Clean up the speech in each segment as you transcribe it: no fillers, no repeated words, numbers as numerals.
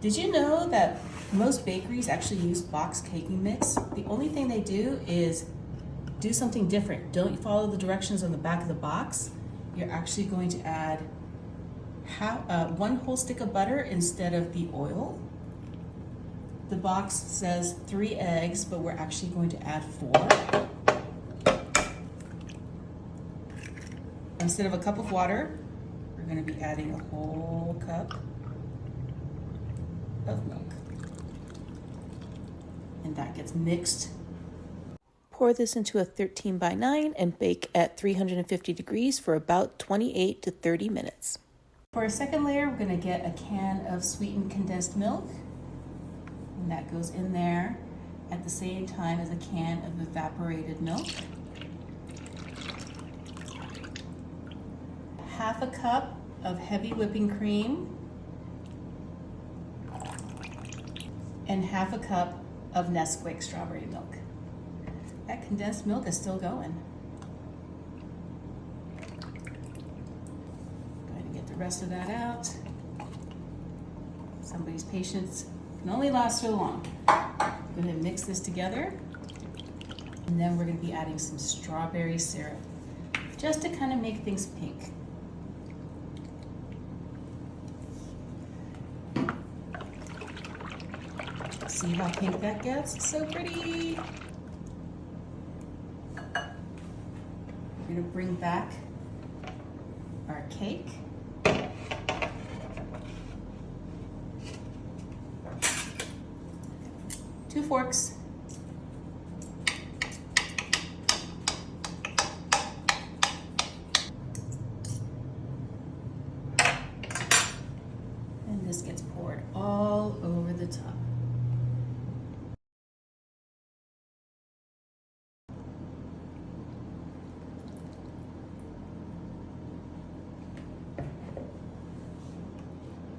Did you know that most bakeries actually use box caking mix? The only thing they do is do something different. Don't follow the directions on the back of the box. You're actually going to add one whole stick of butter instead of the oil. The box says 3 eggs, but we're actually going to add 4. Instead of a cup of water, we're going to be adding a whole cup of milk. And that gets mixed. Pour this into a 13 by 9 and bake at 350 degrees for about 28 to 30 minutes. For our second layer, we're going to get a can of sweetened condensed milk. And that goes in there at the same time as a can of evaporated milk. Half a cup of heavy whipping cream. And half a cup of Nesquik strawberry milk. That condensed milk is still going. Going to get the rest of that out. Somebody's patience can only last so long. Go ahead and mix this together. And then we're going to be adding some strawberry syrup just to kind of make things pink. See how pink that gets? It's so pretty. We're going to bring back our cake. 2 forks. And this gets poured all over the top.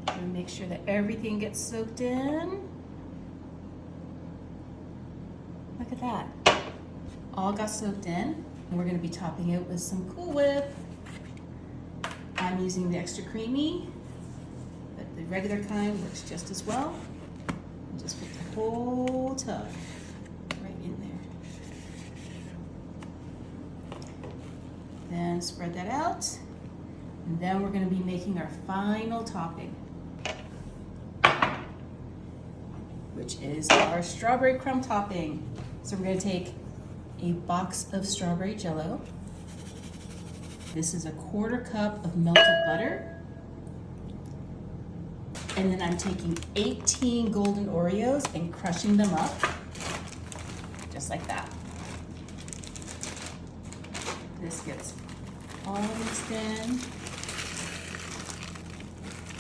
And make sure that everything gets soaked in. Look at that. All got soaked in. And we're going to be topping it with some Cool Whip. I'm using the extra creamy, but the regular kind works just as well. And just put the whole tub right in there. Then spread that out. And then we're going to be making our final topping, which is our strawberry crumb topping. So we're going to take a box of strawberry jello. This is a 1/4 cup of melted butter. And then I'm taking 18 golden Oreos and crushing them up, just like that. This gets all mixed in.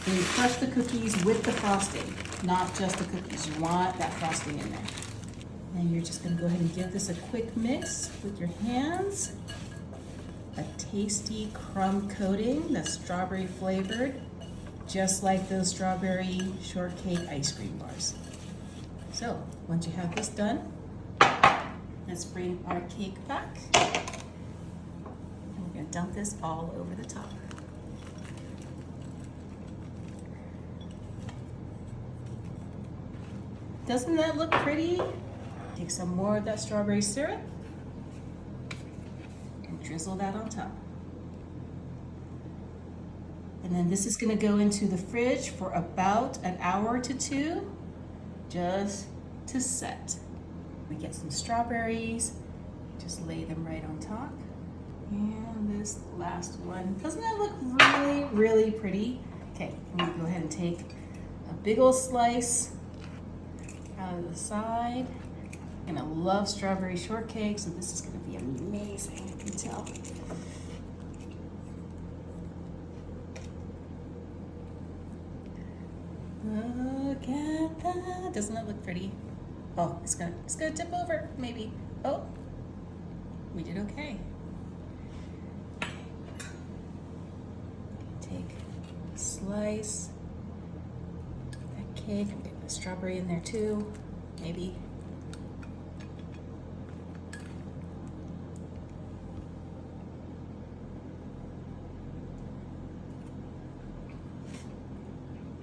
And you crush the cookies with the frosting, not just the cookies. You want that frosting in there. And you're just going to go ahead and give this a quick mix with your hands. A tasty crumb coating that's strawberry flavored, just like those strawberry shortcake ice cream bars. So once you have this done, let's bring our cake back. And we're going to dump this all over the top. Doesn't that look pretty? Take some more of that strawberry syrup and drizzle that on top. And then this is going to go into the fridge for about an hour to 2, just to set. We get some strawberries, just lay them right on top. And this last one, doesn't that look really, really pretty? Okay, I'm going to go ahead and take a big old slice out of the side. I'm gonna love strawberry shortcake, so this is gonna be amazing, I can tell. Look at that. Doesn't that look pretty? Oh, it's gonna tip over, maybe. Oh, we did okay. Take a slice of that cake. I'm getting the strawberry in there too, maybe.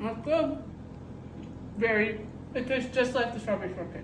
That's good. It tastes just like the strawberry shortcake.